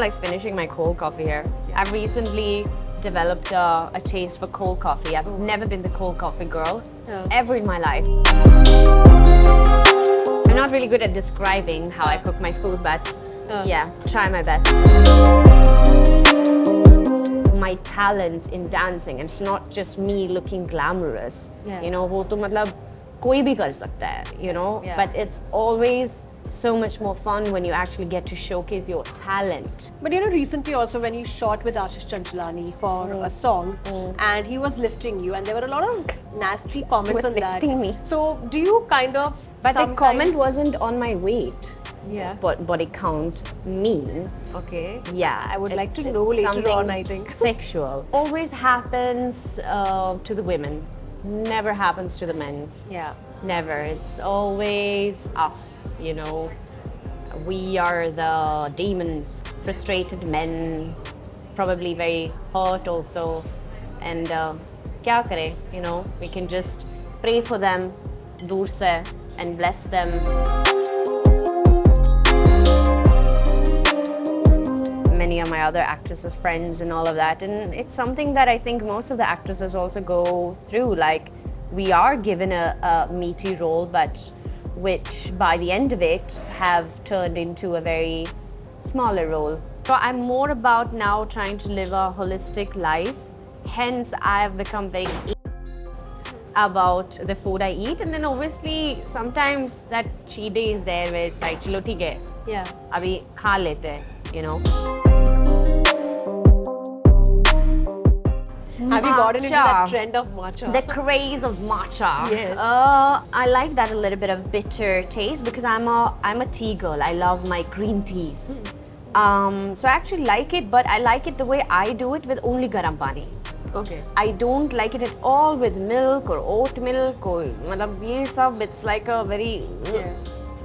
like finishing my cold coffee here. I've recently developed a taste for cold coffee. I've never been the cold coffee girl ever in my life. I'm not really good at describing how I cook my food, but yeah, try my best. My talent in dancing, and it's not just me looking glamorous. You know, वो तो मतलब कोई भी कर सकता है, you know. But it's always so much more fun when you actually get to showcase your talent. But you know, recently also when you shot with Ashish Chanchlani for a song, and he was lifting you, and there were a lot of nasty comments on that. Lifting me. So do you kind of? But the comment wasn't on my weight. But body count means. Okay. Yeah. I would like to know later on, I think. Sexual. Always happens to the women. Never happens to the men. Yeah. Never. It's always us, you know. We are the demons, frustrated men, probably very hurt also. And kya kare, you know, we can just pray for them, dur se, and bless them. Many of my other actresses, friends and all of that, and it's something that I think most of the actresses also go through. Like, we are given a meaty role, but which by the end of it have turned into a very smaller role. So I'm more about now trying to live a holistic life. Hence, I've become very about the food I eat, and then obviously sometimes that cheat day is there where it's like, chalo theek hai, abhi kha lete hain, you know. Have you gotten into that trend of matcha? The craze of matcha. Yes. I like that a little bit of bitter taste because I'm a tea girl. I love my green teas. So I actually like it, but I like it the way I do it with only garam pani. Okay. I don't like it at all with milk or oat milk or matlab ye sab. It's like a very.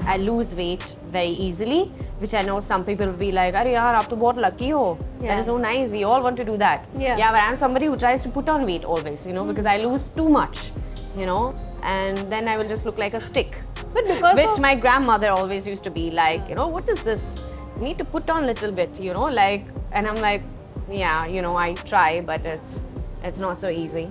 I lose weight very easily, which I know some people will be like, "Arey yaar, aap to bahut lucky ho. That is so nice. We all want to do that." Yeah, but I'm somebody who tries to put on weight always, you know, because I lose too much, you know, and then I will just look like a stick. But because which my grandmother always used to be like, you know, what is this? You need to put on a little bit, you know, like, and I'm like, yeah, you know, I try, but it's not so easy.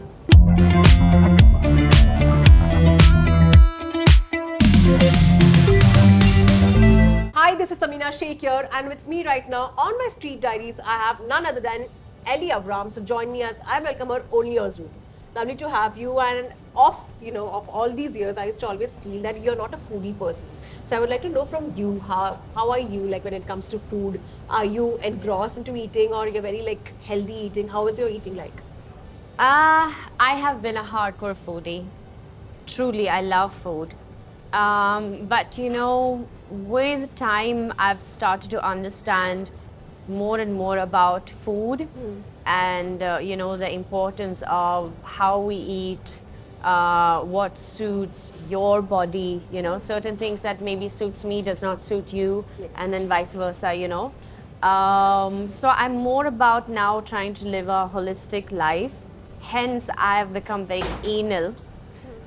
Hi, this is Samina Sheikh here, and with me right now on my Street Diaries, I have none other than Elli AvrRam. So join me as I welcome her only on Zoom. Lovely to have you, and of all these years, I used to always feel that you're not a foodie person. So I would like to know from you, how are you like when it comes to food? Are you engrossed into eating, or you're very like healthy eating? How is your eating like? I have been a hardcore foodie. Truly, I love food. But you know, with time, I've started to understand more and more about food and you know, the importance of how we eat, what suits your body, you know, certain things that maybe suits me does not suit you, and then vice versa, you know. So I'm more about now trying to live a holistic life. Hence, I've become very anal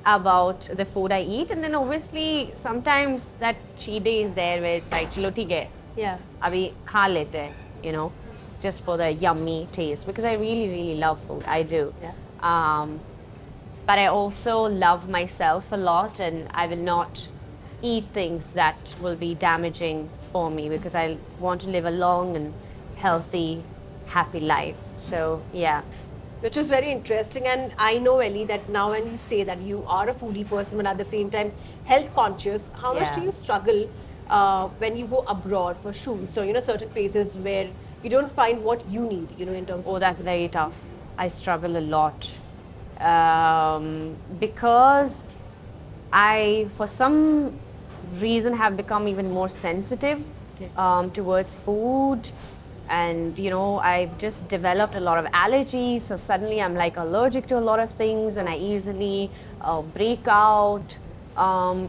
about the food I eat, and then obviously sometimes that cheat day is there where it's like, chalo theek hai, abhi kha lete hain, you know, just for the yummy taste, because I really love food. I do. But I also love myself a lot, and I will not eat things that will be damaging for me because I want to live a long and healthy, happy life. So yeah. Which is very interesting, and I know, Elli, that now when you say that you are a foodie person but at the same time health conscious, how much do you struggle when you go abroad for shoots? So, you know, certain places where you don't find what you need, you know, in terms of... Oh, that's very tough. I struggle a lot because I, for some reason, have become even more sensitive towards food. And you know, I've just developed a lot of allergies, so suddenly I'm like allergic to a lot of things, and I easily break out.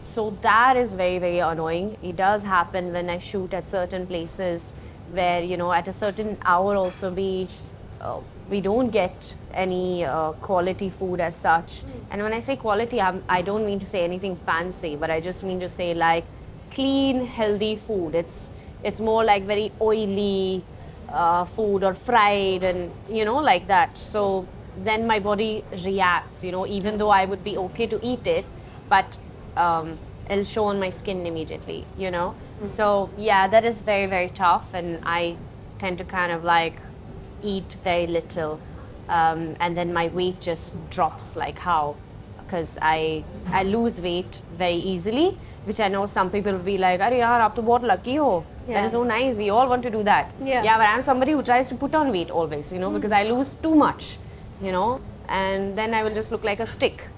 So that is very annoying. It does happen when I shoot at certain places where, you know, at a certain hour also we don't get any quality food as such. And when I say quality, I don't mean to say anything fancy, but I just mean to say like clean, healthy food. It's more like very oily, food or fried and like that. So then my body reacts, even though I would be okay to eat it, but it'll show on my skin immediately. So yeah, that is very, very tough, and I tend to kind of like eat very little, and then my weight just drops like how, because I lose weight very easily, which I know some people will be like, "Arey yaar, aap to bahut lucky ho. That is so nice. We all want to do that." Yeah. But I'm somebody who tries to put on weight always, because I lose too much, and then I will just look like a stick.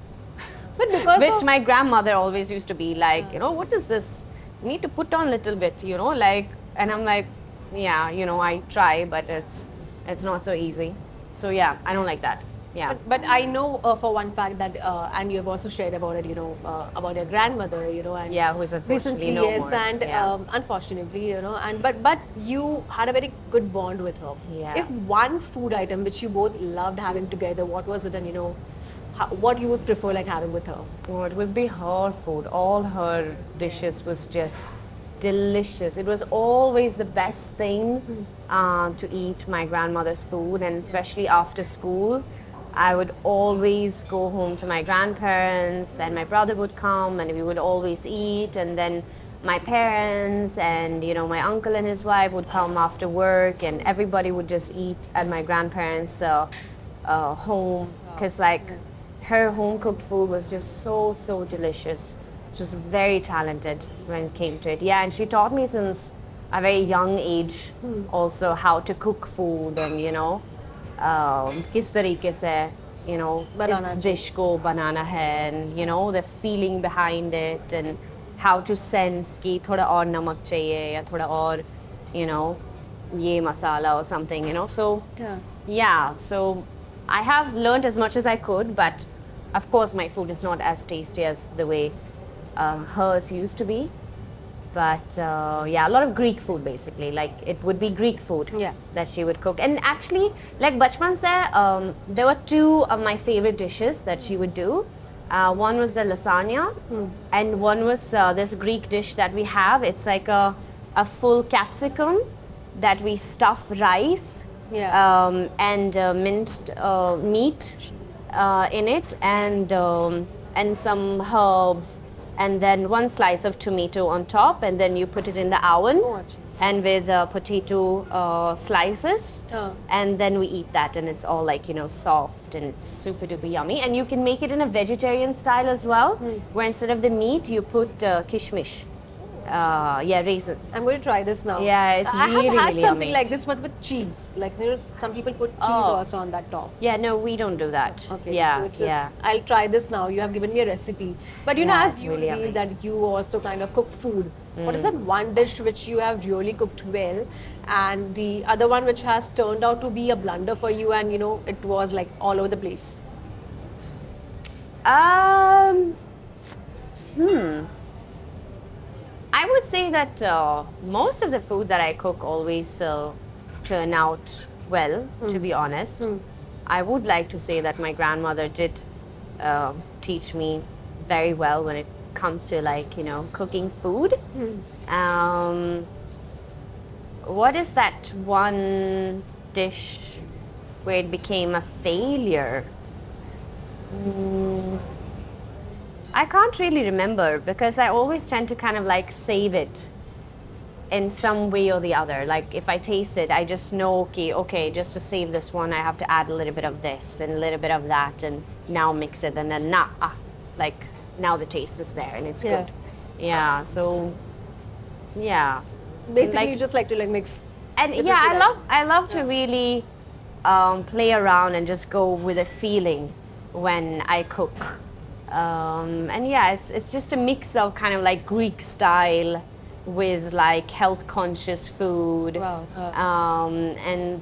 But because Which of, my grandmother always used to be like, what is this? You need to put on a little bit, like, and I'm like, yeah, I try, but it's not so easy. So yeah, I don't like that. Yeah. but I know for one fact that, and you have also shared about it, about your grandmother, and Yeah, who is unfortunately recently, no yes, more. and Yeah. Unfortunately, and but you had a very good bond with her. Yeah. If one food item which you both loved having together, what was it, and what you would prefer like having with her? Oh, it was be her food. All her dishes was just delicious. It was always the best thing to eat my grandmother's food, and especially after school, I would always go home to my grandparents, and my brother would come, and we would always eat, and then my parents and my uncle and his wife would come after work, and everybody would just eat at my grandparents' home, because like her home cooked food was just so delicious. She was very talented when it came to it. Yeah, and she taught me since a very young age also how to cook food, and किस तरीके से बनाना इस dish को बनाना है, and the feeling behind it, and how to sense कि थोड़ा और नमक चाहिए या थोड़ा और ये मसाला or something, so yeah, so I have learned as much as I could, but of course my food is not as tasty as the way hers used to be. But yeah, a lot of Greek food basically. Like it would be Greek food that she would cook. And actually, like bachpan se, there were two of my favorite dishes that she would do. One was the lasagna, and one was this Greek dish that we have. It's like a full capsicum that we stuff rice and minced meat in it, and some herbs, and then one slice of tomato on top, and then you put it in the oven, and with potato slices, and then we eat that, and it's all like soft, and it's super duper yummy. And you can make it in a vegetarian style as well, where instead of the meat you put kishmish, raisins. I'm going to try this now. Yeah, it's I really, have had really something yummy. like this, but with cheese. Like some people put cheese also on that top. Yeah, no, we don't do that. Okay. Yeah, so it's yeah. just, I'll try this now. You have given me a recipe, but Yeah, as it's you really reveal yummy. that you also kind of cook food. What is that one dish which you have really cooked well, and the other one which has turned out to be a blunder for you, and it was like all over the place? I would say that most of the food that I cook always turn out well, to be honest. I would like to say that my grandmother did teach me very well when it comes to cooking food. What is that one dish where it became a failure? I can't really remember, because I always tend to kind of save it in some way or the other. Like if I taste it, I just know, okay, just to save this one, I have to add a little bit of this and a little bit of that, and now mix it, and then now the taste is there and it's good. Yeah, so yeah. Basically, you just like to mix. And yeah, I love to really play around and just go with a feeling when I cook. And yeah, it's just a mix of kind of Greek style with health conscious food. Wow. And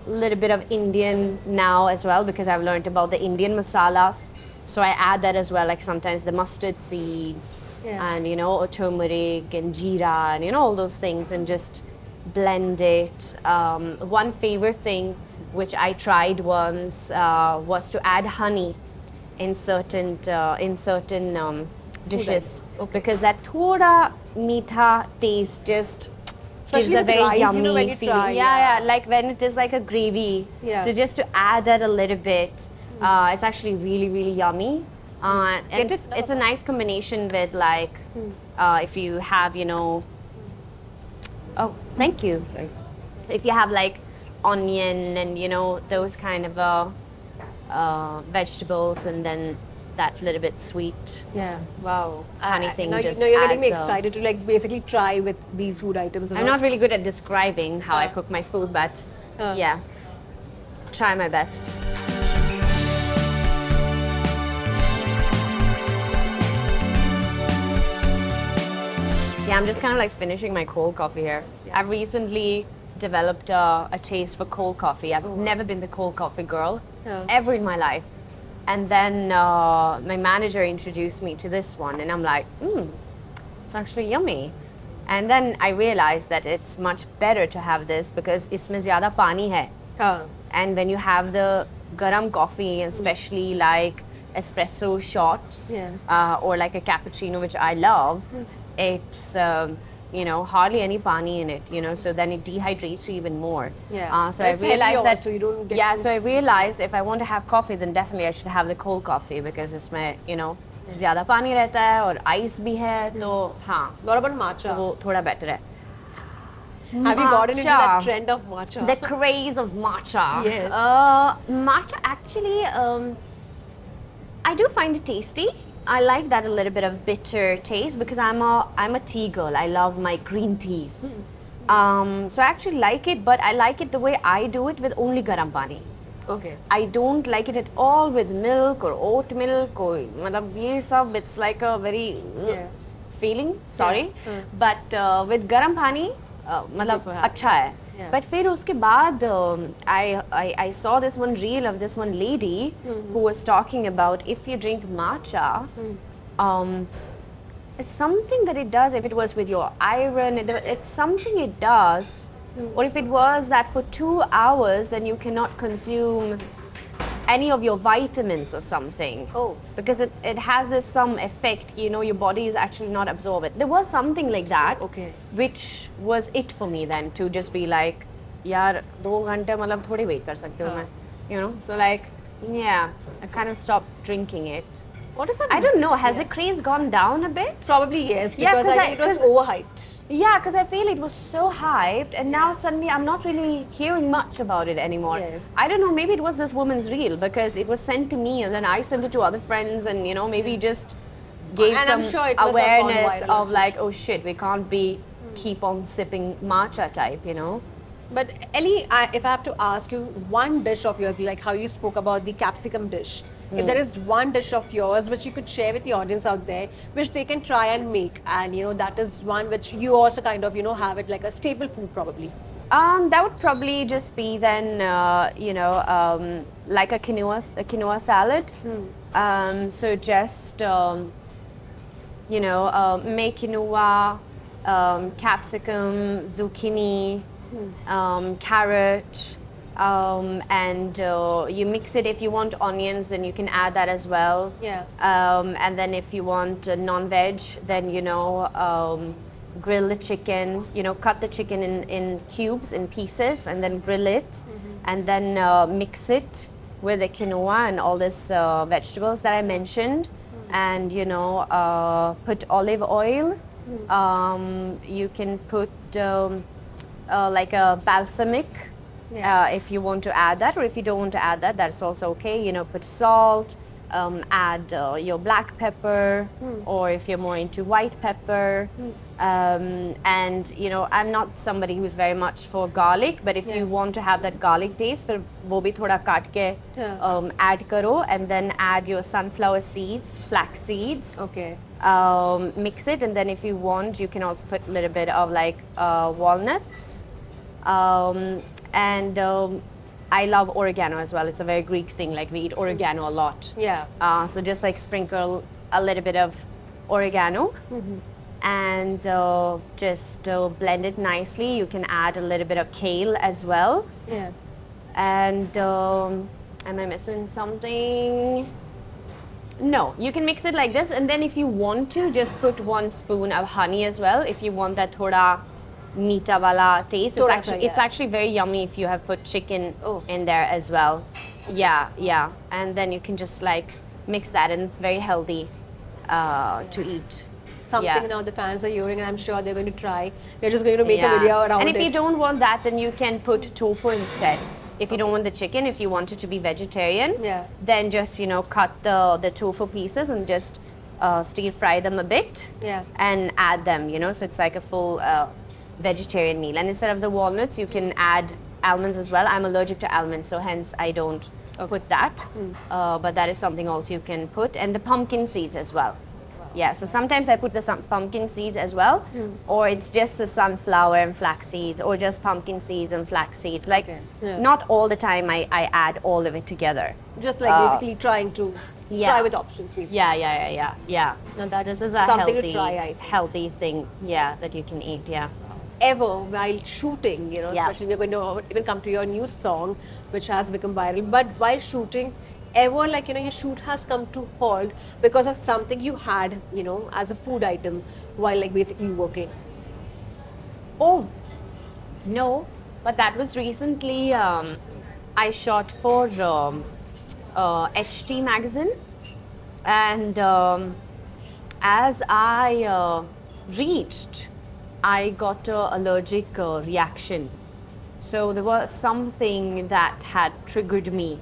a little bit of Indian now as well, because I've learned about the Indian masalas. So I add that as well, like sometimes the mustard seeds and turmeric and jeera and all those things, and just blend it. One favorite thing which I tried once was to add honey in certain dishes, because that thoda meetha taste just Especially gives a with very rice, yummy when you feeling. try. Yeah, like when it is like a gravy. Yeah. So just to add that a little bit, it's actually really, really yummy. And Get it's a nice combination with like, if you have, oh, thank you. If you have like onion and those kind of vegetables, and then that little bit sweet. Yeah. Wow. Honey thing Now, just you're getting me adds a- excited to like basically try with these food items. I'm not really good at describing how I cook my food, but yeah, try my best. Yeah, I'm just kind of like finishing my cold coffee here. I've recently developed a taste for cold coffee. I've never been the cold coffee girl ever in my life. And then my manager introduced me to this one, and I'm like, it's actually yummy. And then I realized that it's much better to have this because इसमें ज़्यादा पानी है. And when you have the garam coffee, especially like espresso shots or like a cappuccino, which I love, it's hardly any pani in it, so then it dehydrates you even more. So I realized that you don't get so I realized if I want to have coffee, then definitely I should have the cold coffee because इसमें ज़्यादा पानी रहता है और ice भी है, तो हाँ, What about matcha? वो थोड़ा better है. Have you gotten into that Matcha. trend of matcha? The craze of matcha. Yes. Matcha actually, I do find it tasty. I like that a little bit of bitter taste because I'm a tea girl. I love my green teas. So I actually like it, but I like it the way I do it with only garam pani. Okay. I don't like it at all with milk or oat milk or matlab ye sab. It's like a very feeling. Sorry, but with garam pani, matlab अच्छा है. But फिर उसके बाद I saw this one reel of this one lady who was talking about if you drink matcha, it's something that it does if it was with your iron, it's something it does. Or if it was that for 2 hours, then you cannot consume any of your vitamins or something. Oh. Because it has this some effect, your body is actually not absorb it. There was something like that. Okay. Which was it for me then, to just be like, यार 2 घंटे मतलब थोड़ी wait कर सकती हूँ मैं, So like, yeah, I kind of stopped drinking it. What is that? I don't know, has the craze gone down a bit? Probably yes, Yeah, because 'cause I think it was overhyped. Yeah, because I feel it was so hyped, and now suddenly I'm not really hearing much about it anymore. Yes. I don't know, maybe it was this woman's reel because it was sent to me and then I sent it to other friends, and maybe just gave And I'm some sure it was awareness gone viral of like, oh shit, we can't be keep on sipping matcha type, But Elli, if I have to ask you one dish of yours, like how you spoke about the capsicum dish, if there is one dish of yours which you could share with the audience out there, which they can try and make, and that is one which you also kind of have it like a staple food probably. That would probably just be then, like a quinoa salad. So just, make quinoa, capsicum, zucchini, carrot, and you mix it. If you want onions, then you can add that as well. Yeah. And then if you want non-veg, then grill the chicken, cut the chicken in cubes, in pieces, and then grill it, and then mix it with the quinoa and all these vegetables that I mentioned, and put olive oil. You can put like a balsamic if you want to add that, or if you don't want to add that, that's also okay. Put salt, add your black pepper, or if you're more into white pepper. And I'm not somebody who's very much for garlic, but if you want to have that garlic taste, फिर वो भी थोड़ा काट के add करो, and then add your sunflower seeds, flax seeds. Okay. Mix it, and then if you want, you can also put a little bit of like walnuts. And I love oregano as well. It's a very Greek thing. Like we eat oregano a lot. Yeah. So just like sprinkle a little bit of oregano, and just blend it nicely. You can add a little bit of kale as well. Yeah. And am I missing something? No, you can mix it like this, and then if you want to, just put 1 spoon of honey as well. If you want that thoda meeta wala taste. Thoda sa, It's yeah. actually very yummy if you have put chicken Oh. in there as well. Yeah. And then you can just like mix that, and it's very healthy to eat. Something now the fans are hearing, and I'm sure they're going to try. We're just going to make a video around And if it. you don't want that, then you can put tofu instead. If you don't want the chicken, if you want it to be vegetarian, Yeah. then just cut the tofu pieces and just stir fry them a bit, Yeah. and add them. So it's like a full vegetarian meal. And instead of the walnuts, you can add almonds as well. I'm allergic to almonds, so hence I don't put that. But that is something also you can put, and the pumpkin seeds as well. Yeah, so sometimes I put the pumpkin seeds as well, or it's just the sunflower and flax seeds, or just pumpkin seeds and flax seeds. Like, not all the time I add all of it together. Just like basically trying to try with options, basically. Yeah. Now that This is a something healthy, to try, I think. healthy thing, that you can eat, Ever while shooting, especially we're going to even come to your new song, which has become viral. But while shooting, ever your shoot has come to halt because of something you had, as a food item while basically working? Oh, no, but that was recently, I shot for HT magazine, and as I reached, I got an allergic reaction. So there was something that had triggered me,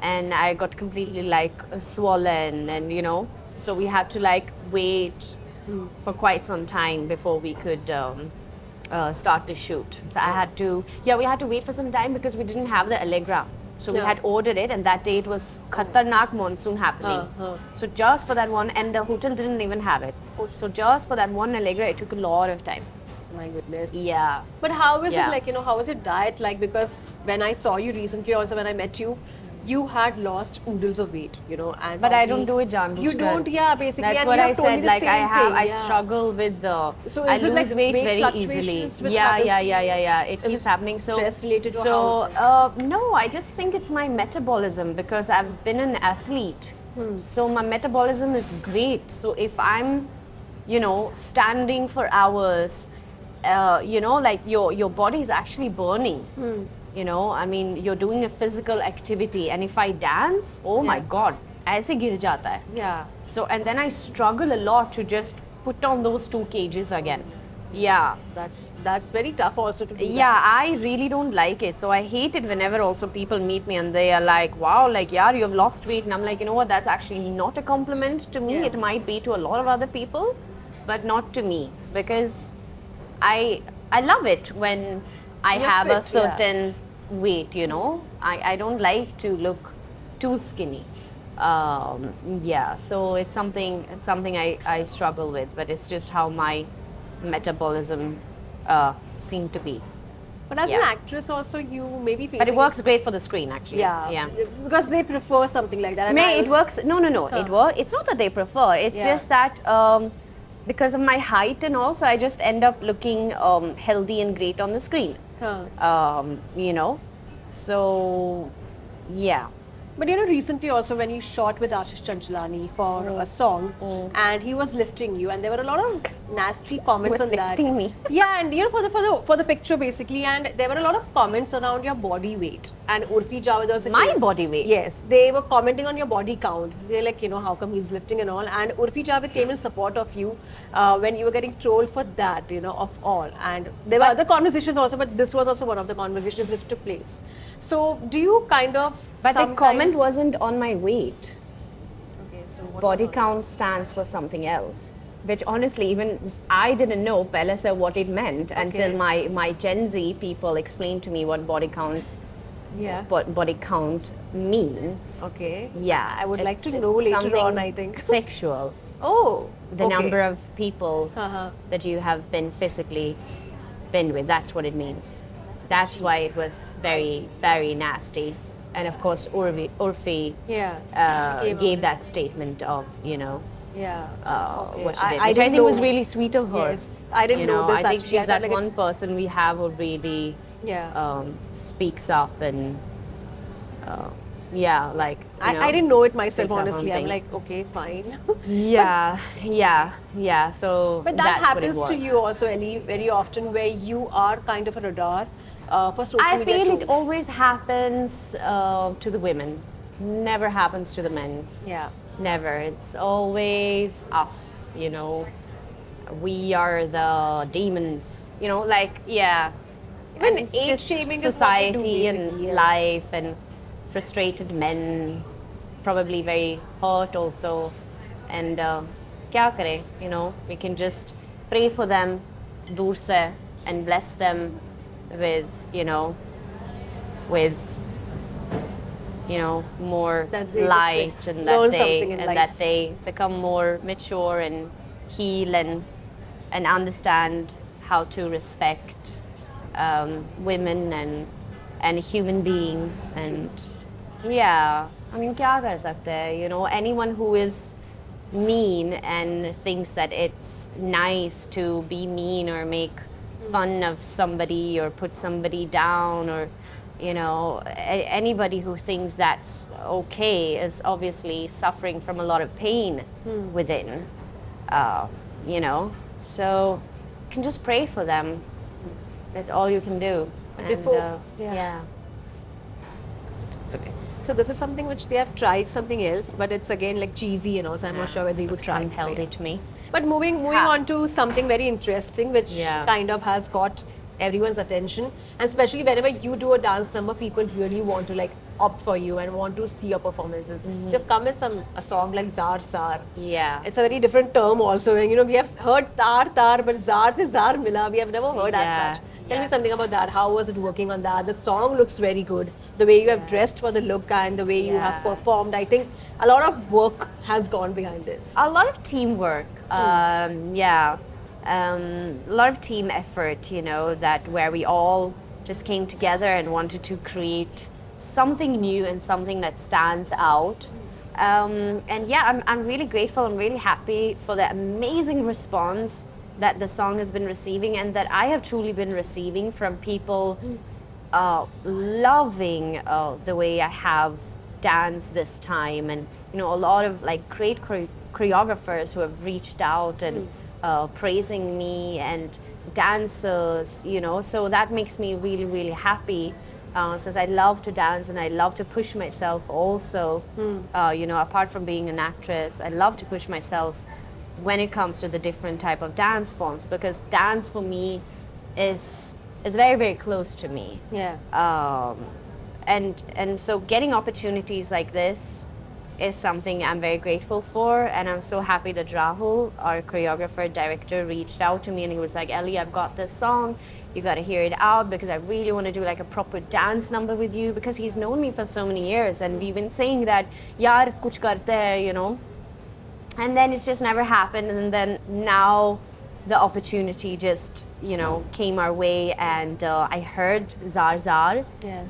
and I got completely swollen, and so we had to wait for quite some time before we could start the shoot. So I had to, we had to wait for some time because we didn't have the Allegra. So we had ordered it, and that day it was Khatarnak monsoon happening. So just for that one, and the hotel didn't even have it. So just for that one Allegra, it took a lot of time. My goodness. Yeah. But how is Yeah. it how was your diet like? Because when I saw you recently, also when I met you, you had lost oodles of weight, and But I probably- don't do it, Jan. You don't, basically. That's and what you I have told me said. the Like I same have, thing, I yeah. struggle with So I is it lose weight weight very easily. fluctuations which Yeah. happens It keeps happening. So stress related or so how no, I just think it's my metabolism because I've been an athlete. So my metabolism is great. So if I'm, standing for hours, your body is actually burning. I mean, you're doing a physical activity, and if I dance, oh my God, ऐसे गिर जाता है. Yeah. So, and then I struggle a lot to just put on those 2 kgs again. Yeah. That's very tough also to do. Yeah, I really don't like it. So I hate it whenever also people meet me and they are like, wow, you have lost weight. And I'm like, you know what, that's actually not a compliment to me. Yeah. It might be to a lot of other people, but not to me. Because I love it when I You're have a fit, certain weight, I don't like to look too skinny. So it's something I struggle with, but it's just how my metabolism seem to be. But as an Yeah. actress also, you may be facing... But it works great for the screen, actually. Yeah. Because they prefer something like that. And I It was- works. No. It's not that they prefer. It's Yeah. just that because of my height and also, I just end up looking healthy and great on the screen. So yeah. But recently also when you shot with Ashish Chanchlani for a song, and he was lifting you, and there were a lot of nasty comments Was on that. lifting me? Yeah, and for the picture basically, and there were a lot of comments around your body weight. And Urfi Javed also My came- body weight? Yes, they were commenting on your body count. They're like, how come he's lifting and all. And Urfi Javed came in support of you when you were getting trolled for that, of all. And there were other conversations also, but this was also one of the conversations that took place. So do you kind of But the sometimes- comment wasn't on my weight. Okay, so what Body was- count stands for something else, which honestly even I didn't know Pele sir what it meant until my Gen Z people explained to me what body count means. Okay. Yeah, I would like to it's know later something on, I think. sexual. Oh. The okay. number of people Uh-huh. that you have been physically been with. That's what it means. That's why it was very, very nasty. And of course, Urfi Yeah. gave that statement of, Yeah. Okay. what she did, I which I didn't think was know. really sweet of her. Yes. I didn't know this I think actually. I she's thought that like one person we have who really Yeah. speaks up and yeah, like, I didn't know it myself, space our own honestly. I'm things. like, okay, fine. Yeah. So But that that's what it happens to was. you also, Ellie, very often, where you are kind of a radar for social I media feel it trolls. always happens to the women. Never happens to the men. Yeah. Never. It's always us, We are the demons, like, yeah. Even And it's age just shaming is what they do, society and basically, yes. life and frustrated men, probably very hurt also. And kya kare, we can just pray for them, dur se, and bless them with, with more That they just, light, and learn something in life. that they become more mature and heal and understand how to respect women and human beings. And yeah, I mean, kya kar sakte hai, anyone who is mean and thinks that it's nice to be mean or make fun of somebody or put somebody down, or anybody who thinks that's okay is obviously suffering from a lot of pain within, so you can just pray for them. That's all you can do. Before- yeah. yeah. It's okay. So this is something which they have tried something else, but it's again like cheesy, so I'm not sure whether you would It's try. unhealthy to me. But moving Ha. on to something very interesting, which Yeah. kind of has got everyone's attention, and especially whenever you do a dance number, people really want to like opt for you and want to see your performances. You've come with a song like Zaar Zaar. Yeah. It's a very different term also, and we have heard tar, but Zaar se Zaar mila. We have never heard Yeah, as such. Tell yeah. me something about that. How was it working on that? The song looks very good. The way you have dressed for the look and the way you have Yeah. performed, I think a lot of work has gone behind this. A lot of teamwork. A lot of team effort, that where we all just came together and wanted to create something new and something that stands out. And yeah, I'm really grateful. I'm really happy for the amazing response that the song has been receiving, and that I have truly been receiving from people loving the way I have danced this time. And a lot of like great choreographers who have reached out and praising me, and dancers, so that makes me really, really happy. Since I love to dance and I love to push myself also, apart from being an actress, I love to push myself when it comes to the different type of dance forms, because dance for me is very, very close to me. Yeah. And so getting opportunities like this is something I'm very grateful for, and I'm so happy that Rahul, our choreographer director, reached out to me and he was like, Ellie, I've got this song, you got to hear it out, because I really want to do like a proper dance number with you, because he's known me for so many years and we've been saying that yaar kuch karte hai, and then it's just never happened. And then now the opportunity just came our way, and I heard Zaar Zaar, Yeah.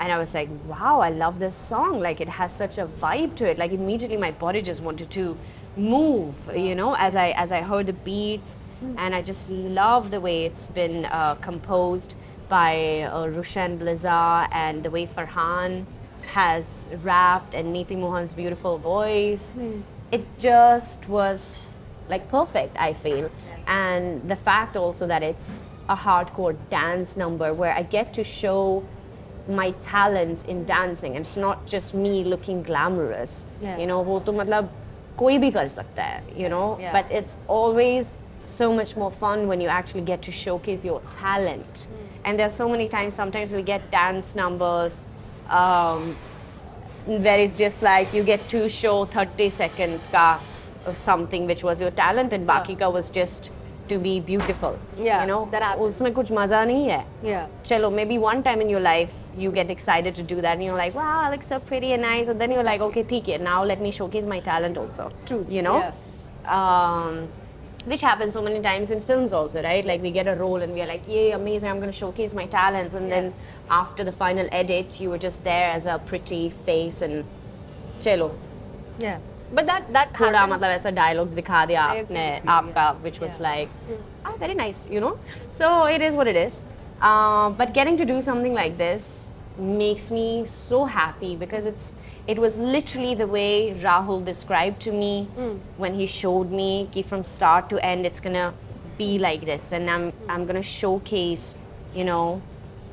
and I was like, wow, I love this song, like it has such a vibe to it, like immediately my body just wanted to move, as I heard the beats. And I just love the way it's been composed by Rushan Bliza, and the way Farhan has rapped, and Neeti Mohan's beautiful voice. It just was like perfect, I feel. And the fact also that it's a hardcore dance number where I get to show my talent in dancing, and it's not just me looking glamorous. Yeah. वो तो मतलब कोई भी कर सकता है, Yeah. But it's always so much more fun when you actually get to showcase your talent. And there's so many times, sometimes we get dance numbers where it's just like you get to show 30 seconds ka of something which was your talent, and baki ka was just to be beautiful. Yeah, that happens. उसमें कुछ मजा नहीं है. Yeah. Chalo, maybe one time in your life you get excited to do that and you're like, wow, I look so pretty and nice, and then you're like, okay, theek hai, now let me showcase my talent also. True. Yeah. Which happens so many times in films also, right? Like we get a role and we're like, yay, amazing, I'm going to showcase my talents, and then after the final edit you were just there as a pretty face and chalo. Yeah. But that थोड़ा happens. मतलब ऐसा dialogues दिखा दिया I agree आपने with you, आपका, which was like, very nice, So it is what it is. But getting to do something like this makes me so happy because it was literally the way Rahul described to me when he showed me कि from start to end it's gonna be like this, and I'm gonna showcase, you know,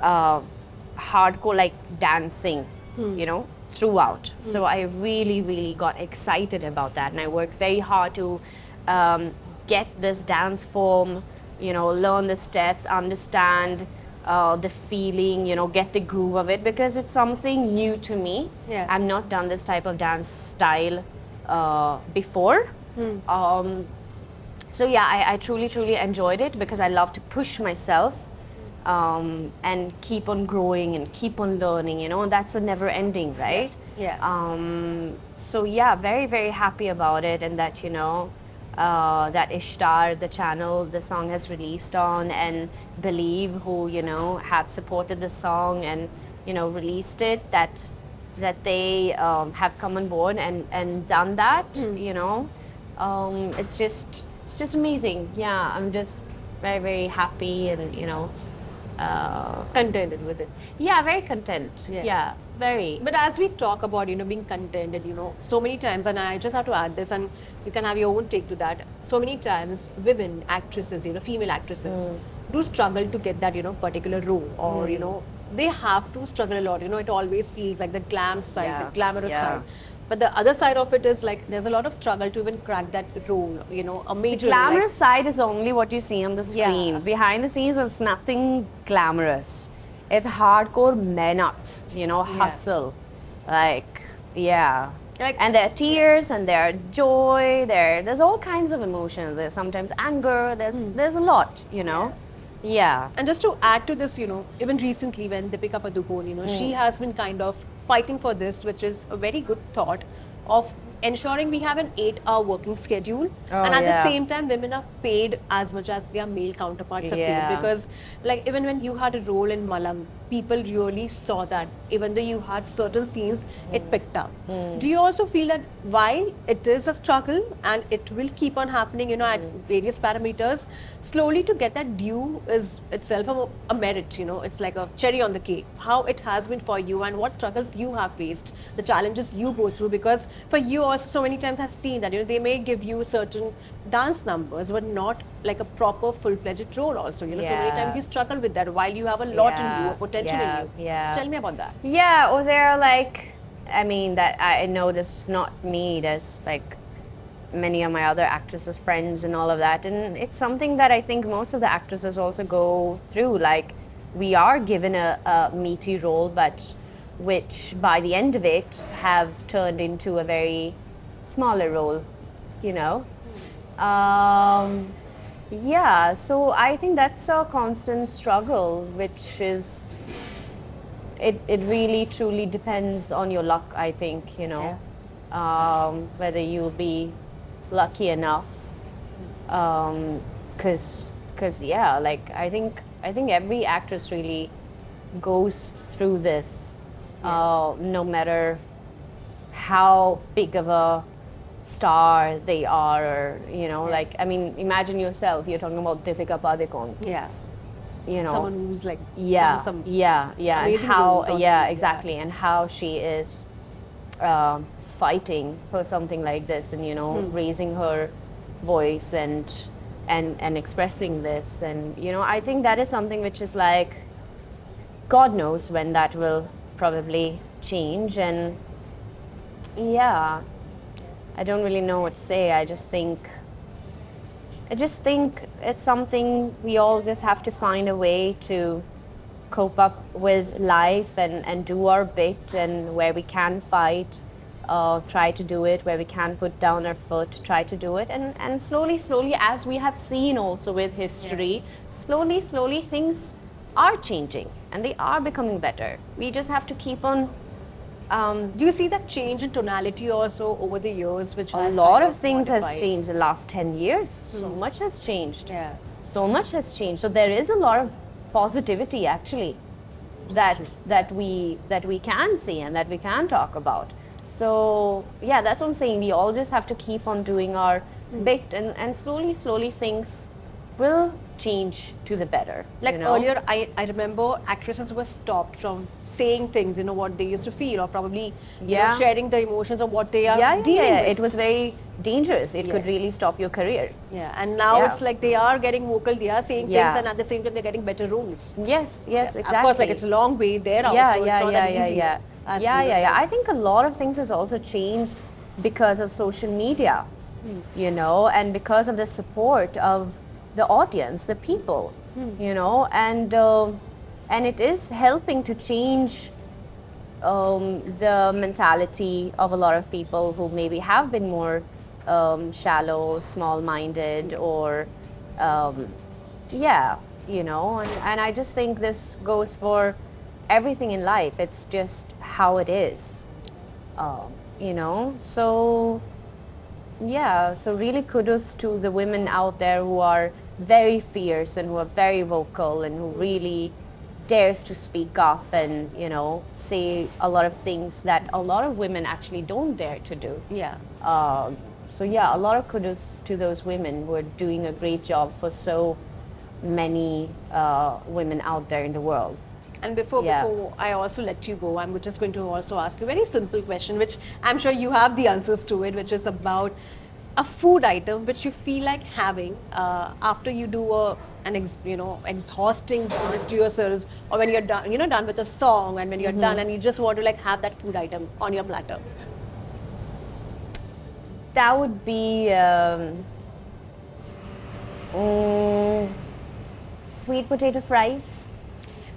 hardcore like dancing, you know, throughout. So I really got excited about that, and I worked very hard to get this dance form, you know, learn the steps, understand the feeling, you know, get the groove of it, because it's something new to me. Yeah. I've not done this type of dance style before. So yeah, I truly enjoyed it because I love to push myself and keep on growing and keep on learning, you know, that's a never ending, right? Yeah. So yeah, very happy about it, and that, you know, that Ishtar, the channel the song has released on, and Believe, who, you know, have supported the song and, you know, released it, that they have come on board and done that, you know. It's just amazing. Yeah, I'm just very happy, and, you know, Contented with it. yeah, very content. Yeah. Yeah, very. But as we talk about, you know, being contented, you know, so many times, and I just have to add this, and you can have your own take to that. So many times, women actresses, you know, female actresses, do struggle to get that, you know, particular role, or you know, they have to struggle a lot. You know, it always feels like the glam side, Yeah. the glamorous Yeah. side. But the other side of it is like there's a lot of struggle to even crack that role. You know, a major role, like- Glamorous side is only what you see on the screen. Yeah. Behind the scenes, it's nothing glamorous. It's hardcore menat, you know, hustle. Like, yeah. Like- and there are tears, and there are joy, there's all kinds of emotions. There's sometimes anger, there's a lot, you know. Yeah. And just to add to this, you know, even recently when Deepika Padukone, you know, she has been kind of fighting for this, which is a very good thought of ensuring we have an 8-hour working schedule, and at yeah. the same time women are paid as much as their male counterparts are paid, Yeah. because like even when you had a role in Malang, people really saw that even though you had certain scenes, it picked up. Do you also feel that while it is a struggle and it will keep on happening, you know, at various parameters, slowly to get that due is itself a merit, you know, it's like a cherry on the cake, how it has been for you and what struggles you have faced, the challenges you go through, because for you also so many times I've seen that, you know, they may give you certain dance numbers but not like a proper full-fledged role also, you know, so many Yeah. times you struggle with that while you have a lot in you, a potential yeah, in you. yeah. Tell me about that. Yeah, or there are like, I mean, that I know this is not me, there's like many of my other actresses friends and all of that, and it's something that I think most of the actresses also go through. Like, we are given a meaty role, but which by the end of it have turned into a very smaller role, you know. Yeah, so I think that's a constant struggle, which is, it really truly depends on your luck, I think, you know. Whether you'll be lucky enough, because yeah, like I think every actress really goes through this, no matter how big of a star they are, or, you know, like, I mean, imagine yourself, you're talking about Deepika Padukone, Yeah. you know, Someone who's like yeah, done some yeah, and amazing how, roles on yeah, screen, exactly, and how she is fighting for something like this, and, you know, raising her voice and expressing this, and, you know, I think that is something which is like, God knows when that will probably change, and yeah, I don't really know what to say. I just think it's something we all just have to find a way to cope up with life and do our bit, and where we can fight, try to do it, where we can put down our foot, try to do it, and slowly, as we have seen also with history, slowly things are changing and they are becoming better. We just have to keep on. Do you see that change in tonality also over the years, which A has lot kind of things has modified? changed in the last 10 years. So much has changed. Yeah. So much has changed. So there is a lot of positivity actually that we can see and that we can talk about. So yeah, that's what I'm saying. We all just have to keep on doing our bit, and slowly things will change to the better. Like you know? earlier, I remember actresses were stopped from saying things, what they used to feel, or probably sharing the emotions of what they are dealing with. It was very dangerous. It could Yes. really stop your career. Yeah, and now it's like they are getting vocal, they are saying Yeah. things, and at the same time they're getting better roles. Yes, exactly. Of course, like it's a long way there also. It's not that easy. as you were saying. I think a lot of things has also changed because of social media, and because of the support of the audience, the people, and it is helping to change the mentality of a lot of people who maybe have been more shallow, small-minded, or and I just think this goes for everything in life. It's just how it is, so really kudos to the women out there who are very fierce and who are very vocal and who really dares to speak up and say a lot of things that a lot of women actually don't dare to do. A lot of kudos to those women who are doing a great job for so many women out there in the world. And before I also let you go, I'm just going to also ask you a very simple question, which I'm sure you have the answers to it, which is about a food item which you feel like having after you do an exhausting promise to yourselves, or when you're done, done with a song, and when you're done and you just want to have that food item on your platter. That would be sweet potato fries.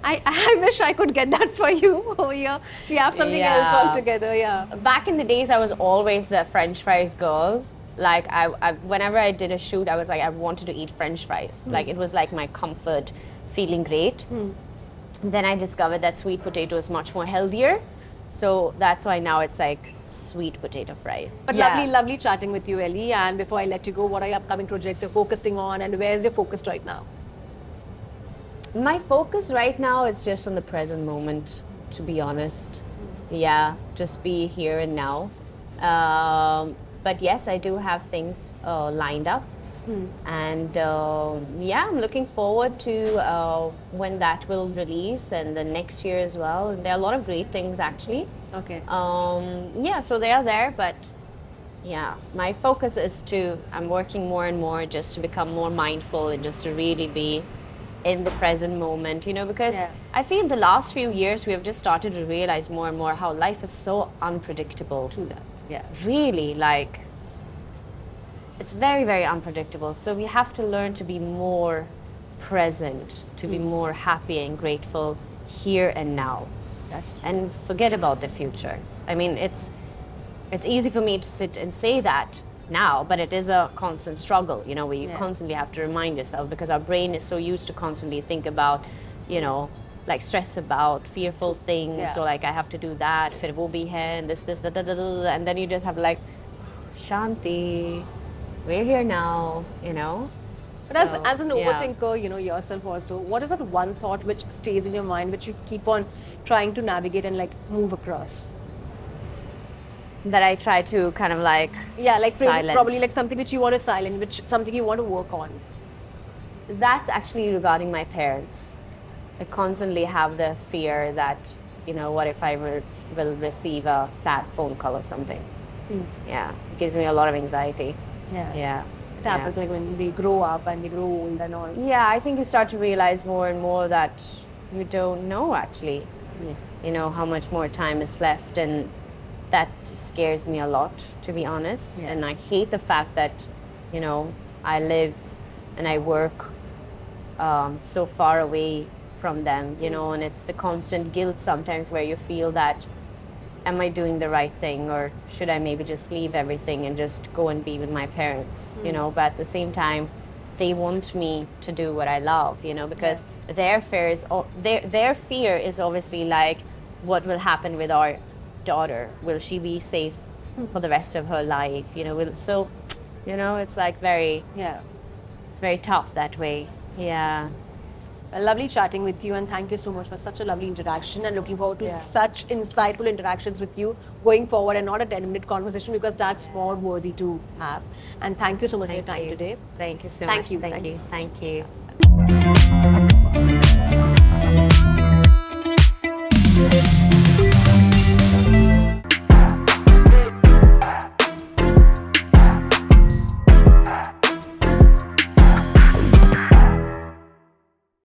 I wish I could get that for you over here. We have something else altogether, Back in the days, I was always the French fries girls. Like, I whenever I did a shoot, I was like, I wanted to eat French fries. Like, it was like my comfort, feeling great. Then I discovered that sweet potato is much more healthier. So that's why now it's like sweet potato fries. But lovely chatting with you, Elli. And before I let you go, what are your upcoming projects you're focusing on, and where's your focus right now? My focus right now is just on the present moment, to be honest. Just be here and now. But yes, I do have things lined up. And I'm looking forward to when that will release, and the next year as well. And there are a lot of great things actually. Okay. So they are there, but my focus is I'm working more and more just to become more mindful and just to really be in the present moment, because I feel the last few years we have just started to realize more and more how life is so unpredictable. True that. Really, it's very, very unpredictable. So we have to learn to be more present, to be more happy and grateful here and now. And forget about the future. I mean, it's easy for me to sit and say that now, but it is a constant struggle, where you constantly have to remind yourself, because our brain is so used to constantly think about, stress about fearful things, or I have to do that, fir wo bhi hai, and this, and then you just have Shanti, we're here now, But as an overthinker, yourself also, what is that one thought which stays in your mind, which you keep on trying to navigate and move across? That I try to kind of silence. Probably something which you want to silence, something you want to work on. That's actually regarding my parents. I constantly have the fear that, what if I will receive a sad phone call or something. It gives me a lot of anxiety. It happens when they grow up and they grow old and all. I think you start to realize more and more that you don't know actually, how much more time is left, and that scares me a lot, to be honest. And I hate the fact that, I live and I work so far away from them, and it's the constant guilt sometimes where you feel that, am I doing the right thing, or should I maybe just leave everything and just go and be with my parents, but at the same time, they want me to do what I love, because their fear is obviously what will happen with our daughter. Will she be safe for the rest of her life? It's it's very tough that way. Well, lovely chatting with you, and thank you so much for such a lovely interaction, and looking forward to such insightful interactions with you going forward, and not a 10-minute conversation, because that's more worthy to have. And thank you so much for your time today. Thank you so much. Thank you.